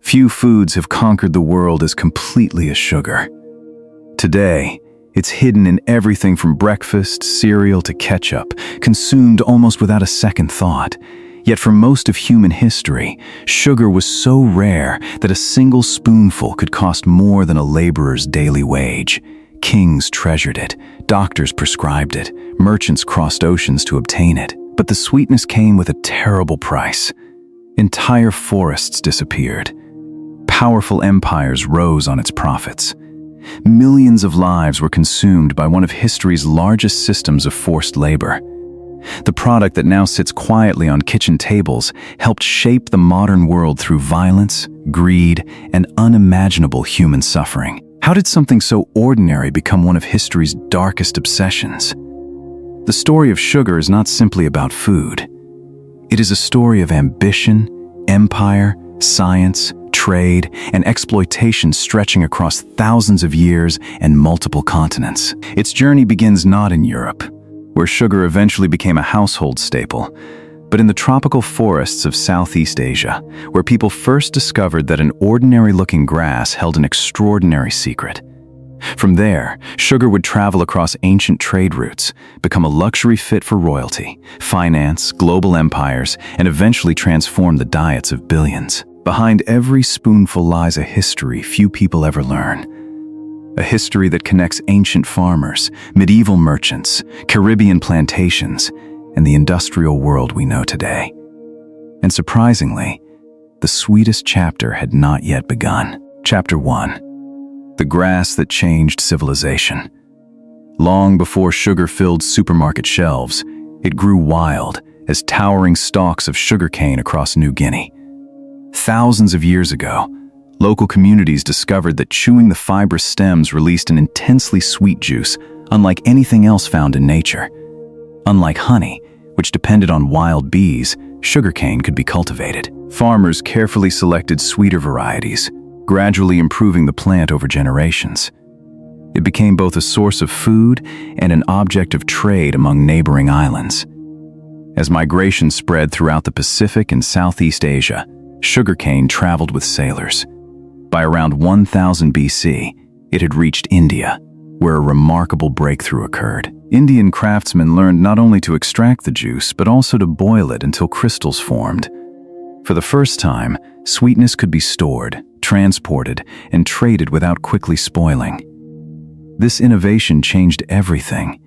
Few foods have conquered the world as completely as sugar. Today, it's hidden in everything from breakfast, cereal to ketchup, consumed almost without a second thought. Yet for most of human history, sugar was so rare that a single spoonful could cost more than a laborer's daily wage. Kings treasured it, doctors prescribed it, merchants crossed oceans to obtain it. But the sweetness came with a terrible price. Entire forests disappeared. Powerful empires rose on its profits. Millions of lives were consumed by one of history's largest systems of forced labor. The product that now sits quietly on kitchen tables helped shape the modern world through violence, greed, and unimaginable human suffering. How did something so ordinary become one of history's darkest obsessions? The story of sugar is not simply about food. It is a story of ambition, empire, science, trade, and exploitation stretching across thousands of years and multiple continents. Its journey begins not in Europe, where sugar eventually became a household staple, but in the tropical forests of Southeast Asia, where people first discovered that an ordinary-looking grass held an extraordinary secret. From there, sugar would travel across ancient trade routes, become a luxury fit for royalty, finance, global empires, and eventually transform the diets of billions. Behind every spoonful lies a history few people ever learn. A history that connects ancient farmers, medieval merchants, Caribbean plantations, and the industrial world we know today. And surprisingly, the sweetest chapter had not yet begun. Chapter 1. The grass that changed civilization. Long before sugar filled supermarket shelves, it grew wild as towering stalks of sugarcane across New Guinea. Thousands of years ago, local communities discovered that chewing the fibrous stems released an intensely sweet juice unlike anything else found in nature. Unlike honey, which depended on wild bees, sugarcane could be cultivated. Farmers carefully selected sweeter varieties, gradually improving the plant over generations. It became both a source of food and an object of trade among neighboring islands. As migration spread throughout the Pacific and Southeast Asia, sugarcane traveled with sailors. By around 1000 BC, it had reached India, where a remarkable breakthrough occurred. Indian craftsmen learned not only to extract the juice, but also to boil it until crystals formed. For the first time, sweetness could be stored, transported, and traded without quickly spoiling. This innovation changed everything.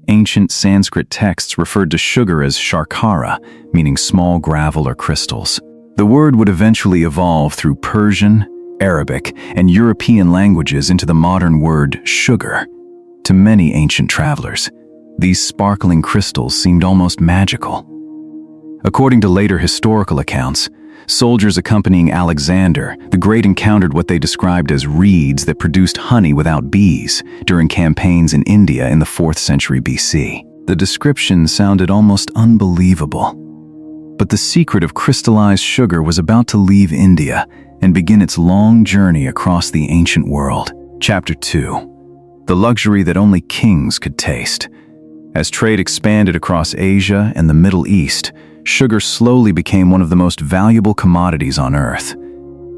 Ancient Sanskrit texts referred to sugar as sharkara, meaning small gravel or crystals. The word would eventually evolve through Persian, Arabic, and European languages into the modern word sugar. To many ancient travelers, these sparkling crystals seemed almost magical. According to later historical accounts, soldiers accompanying Alexander the Great encountered what they described as reeds that produced honey without bees during campaigns in India in the 4th century BC. The description sounded almost unbelievable. But the secret of crystallized sugar was about to leave India and begin its long journey across the ancient world. Chapter 2. The luxury that only kings could taste. As trade expanded across Asia and the Middle East, sugar slowly became one of the most valuable commodities on earth.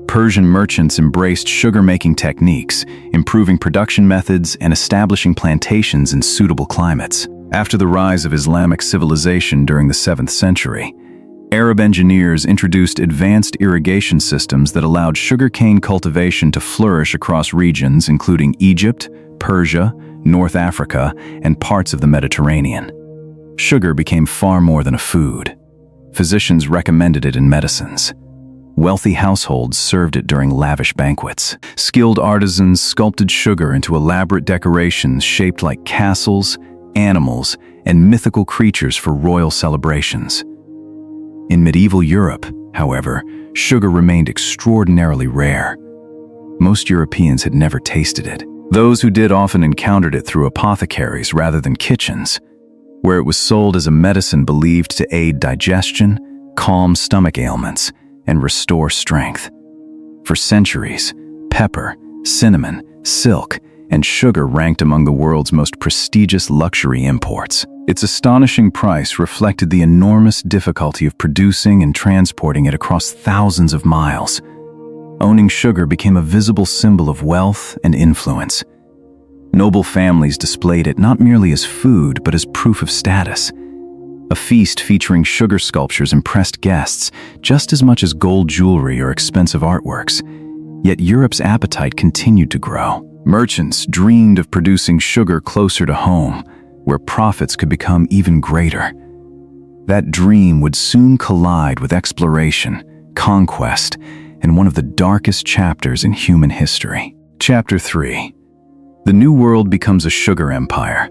Persian merchants embraced sugar-making techniques, improving production methods and establishing plantations in suitable climates. After the rise of Islamic civilization during the 7th century, Arab engineers introduced advanced irrigation systems that allowed sugarcane cultivation to flourish across regions including Egypt, Persia, North Africa, and parts of the Mediterranean. Sugar became far more than a food. Physicians recommended it in medicines. Wealthy households served it during lavish banquets. Skilled artisans sculpted sugar into elaborate decorations shaped like castles, animals, and mythical creatures for royal celebrations. In medieval Europe, however, sugar remained extraordinarily rare. Most Europeans had never tasted it. Those who did often encountered it through apothecaries rather than kitchens, where it was sold as a medicine believed to aid digestion, calm stomach ailments, and restore strength. For centuries, pepper, cinnamon, silk, and sugar ranked among the world's most prestigious luxury imports. Its astonishing price reflected the enormous difficulty of producing and transporting it across thousands of miles. Owning sugar became a visible symbol of wealth and influence. Noble families displayed it not merely as food, but as proof of status. A feast featuring sugar sculptures impressed guests just as much as gold jewelry or expensive artworks. Yet Europe's appetite continued to grow. Merchants dreamed of producing sugar closer to home, where profits could become even greater. That dream would soon collide with exploration, conquest, and one of the darkest chapters in human history. Chapter 3. The New World becomes a sugar empire.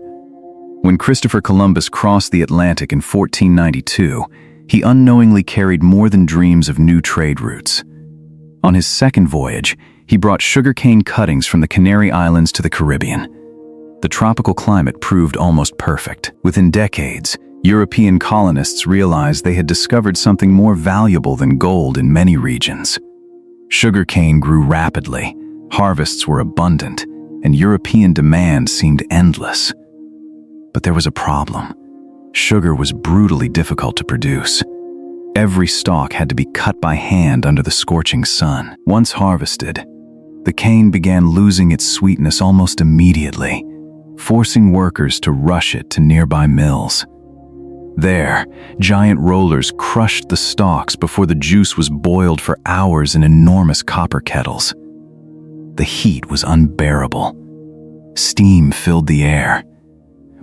When Christopher Columbus crossed the Atlantic in 1492, he unknowingly carried more than dreams of new trade routes. On his second voyage, he brought sugarcane cuttings from the Canary Islands to the Caribbean. The tropical climate proved almost perfect. Within decades, European colonists realized they had discovered something more valuable than gold in many regions. Sugarcane grew rapidly, harvests were abundant, and European demand seemed endless. But there was a problem. Sugar was brutally difficult to produce. Every stalk had to be cut by hand under the scorching sun. Once harvested, the cane began losing its sweetness almost immediately, forcing workers to rush it to nearby mills. There, giant rollers crushed the stalks before the juice was boiled for hours in enormous copper kettles. The heat was unbearable. Steam filled the air.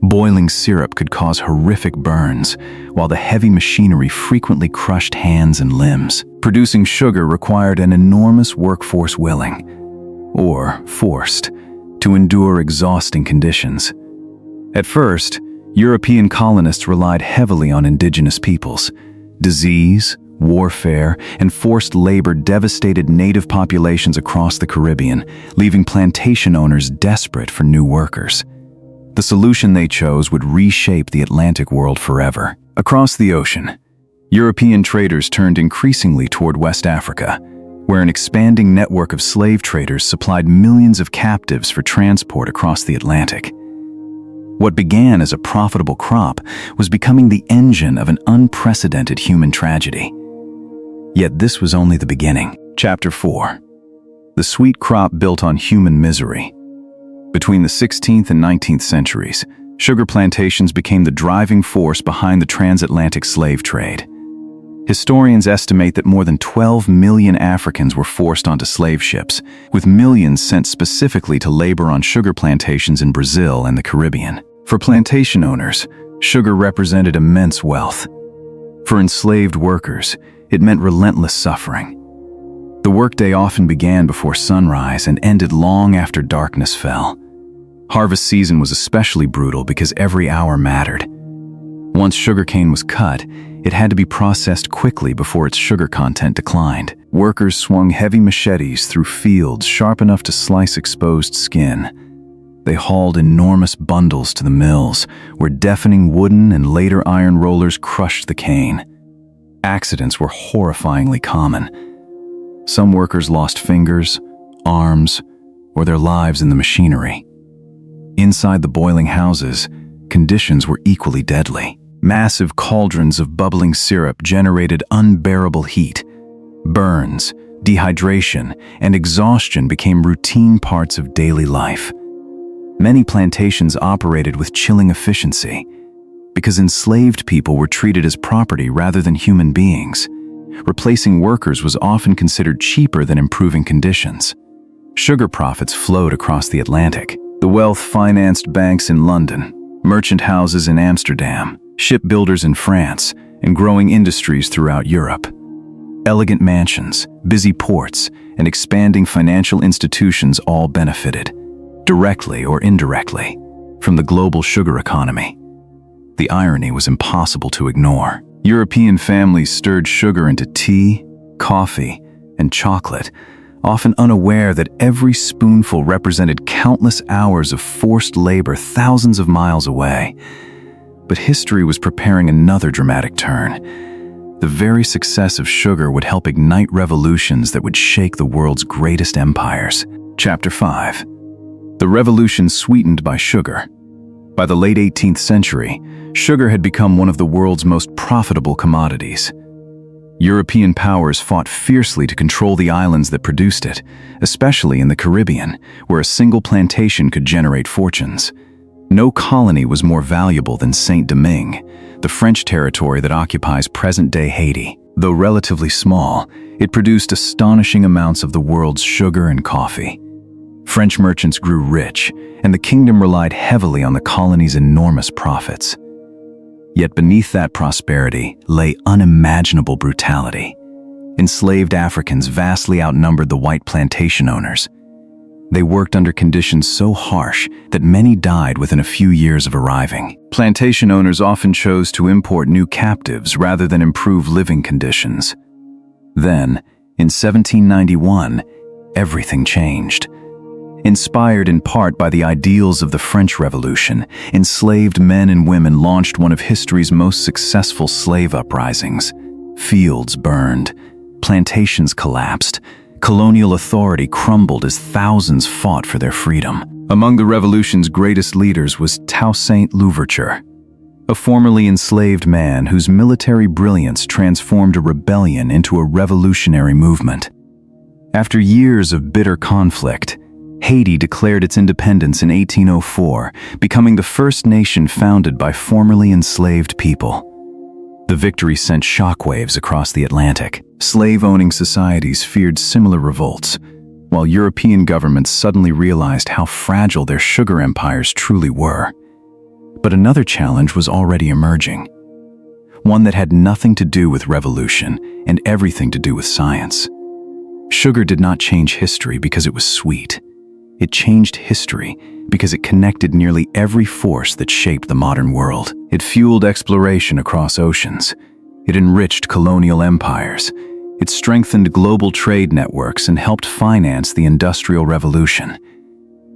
Boiling syrup could cause horrific burns, while the heavy machinery frequently crushed hands and limbs. Producing sugar required an enormous workforce willing, or forced, to endure exhausting conditions. At first, European colonists relied heavily on indigenous peoples. Disease, warfare, and forced labor devastated native populations across the Caribbean, leaving plantation owners desperate for new workers. The solution they chose would reshape the Atlantic world forever. Across the ocean, European traders turned increasingly toward West Africa, where an expanding network of slave traders supplied millions of captives for transport across the Atlantic. What began as a profitable crop was becoming the engine of an unprecedented human tragedy. Yet this was only the beginning. Chapter 4. The sweet crop built on human misery. Between the 16th and 19th centuries, sugar plantations became the driving force behind the transatlantic slave trade. Historians estimate that more than 12 million Africans were forced onto slave ships, with millions sent specifically to labor on sugar plantations in Brazil and the Caribbean. For plantation owners, sugar represented immense wealth. For enslaved workers, it meant relentless suffering. The workday often began before sunrise and ended long after darkness fell. Harvest season was especially brutal because every hour mattered. Once sugarcane was cut, it had to be processed quickly before its sugar content declined. Workers swung heavy machetes through fields sharp enough to slice exposed skin. They hauled enormous bundles to the mills, where deafening wooden and later iron rollers crushed the cane. Accidents were horrifyingly common. Some workers lost fingers, arms, or their lives in the machinery. Inside the boiling houses, conditions were equally deadly. Massive cauldrons of bubbling syrup generated unbearable heat. Burns, dehydration, and exhaustion became routine parts of daily life. Many plantations operated with chilling efficiency, because enslaved people were treated as property rather than human beings. Replacing workers was often considered cheaper than improving conditions. Sugar profits flowed across the Atlantic. The wealth financed banks in London, merchant houses in Amsterdam, shipbuilders in France, and growing industries throughout Europe. Elegant mansions, busy ports, and expanding financial institutions all benefited, directly or indirectly, from the global sugar economy. The irony was impossible to ignore. European families stirred sugar into tea, coffee, and chocolate, often unaware that every spoonful represented countless hours of forced labor thousands of miles away. But history was preparing another dramatic turn. The very success of sugar would help ignite revolutions that would shake the world's greatest empires. Chapter 5. The revolution sweetened by sugar. By the late 18th century, sugar had become one of the world's most profitable commodities. European powers fought fiercely to control the islands that produced it, especially in the Caribbean, where a single plantation could generate fortunes. No colony was more valuable than Saint-Domingue, the French territory that occupies present-day Haiti. Though relatively small, it produced astonishing amounts of the world's sugar and coffee. French merchants grew rich, and the kingdom relied heavily on the colony's enormous profits. Yet beneath that prosperity lay unimaginable brutality. Enslaved Africans vastly outnumbered the white plantation owners. They worked under conditions so harsh that many died within a few years of arriving. Plantation owners often chose to import new captives rather than improve living conditions. Then, in 1791, everything changed. Inspired in part by the ideals of the French Revolution, enslaved men and women launched one of history's most successful slave uprisings. Fields burned, plantations collapsed, colonial authority crumbled as thousands fought for their freedom. Among the revolution's greatest leaders was Toussaint Louverture, a formerly enslaved man whose military brilliance transformed a rebellion into a revolutionary movement. After years of bitter conflict, Haiti declared its independence in 1804, becoming the first nation founded by formerly enslaved people. The victory sent shockwaves across the Atlantic. Slave-owning societies feared similar revolts, while European governments suddenly realized how fragile their sugar empires truly were. But another challenge was already emerging, one that had nothing to do with revolution and everything to do with science. Sugar did not change history because it was sweet. It changed history because it connected nearly every force that shaped the modern world. It fueled exploration across oceans. It enriched colonial empires. It strengthened global trade networks and helped finance the Industrial Revolution.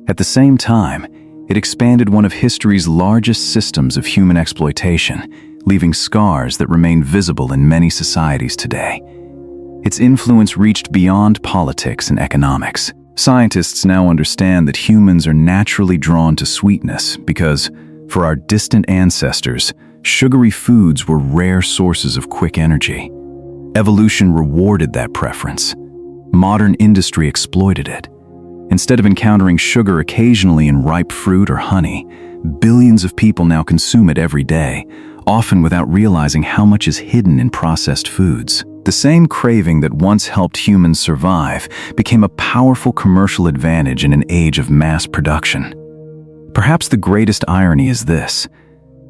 At the same time, it expanded one of history's largest systems of human exploitation, leaving scars that remain visible in many societies today. Its influence reached beyond politics and economics. Scientists now understand that humans are naturally drawn to sweetness because, for our distant ancestors, sugary foods were rare sources of quick energy. Evolution rewarded that preference. Modern industry exploited it. Instead of encountering sugar occasionally in ripe fruit or honey, billions of people now consume it every day, often without realizing how much is hidden in processed foods. The same craving that once helped humans survive became a powerful commercial advantage in an age of mass production. Perhaps the greatest irony is this: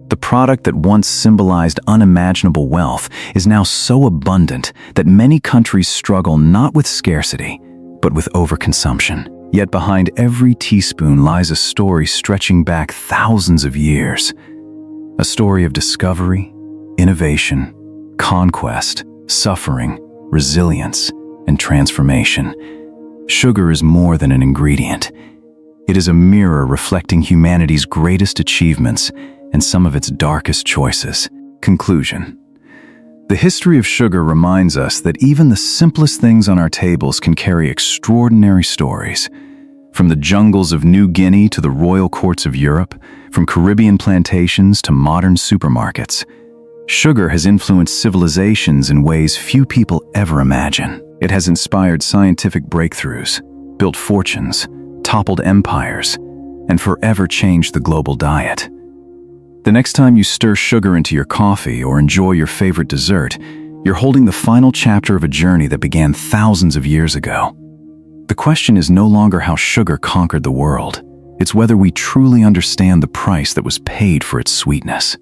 the product that once symbolized unimaginable wealth is now so abundant that many countries struggle not with scarcity, but with overconsumption. Yet behind every teaspoon lies a story stretching back thousands of years. A story of discovery, innovation, conquest, suffering, resilience, and transformation. Sugar is more than an ingredient. It is a mirror reflecting humanity's greatest achievements and some of its darkest choices. Conclusion. The history of sugar reminds us that even the simplest things on our tables can carry extraordinary stories. From the jungles of New Guinea to the royal courts of Europe, from Caribbean plantations to modern supermarkets, sugar has influenced civilizations in ways few people ever imagine. It has inspired scientific breakthroughs, built fortunes, toppled empires, and forever changed the global diet. The next time you stir sugar into your coffee or enjoy your favorite dessert, you're holding the final chapter of a journey that began thousands of years ago. The question is no longer how sugar conquered the world. It's whether we truly understand the price that was paid for its sweetness.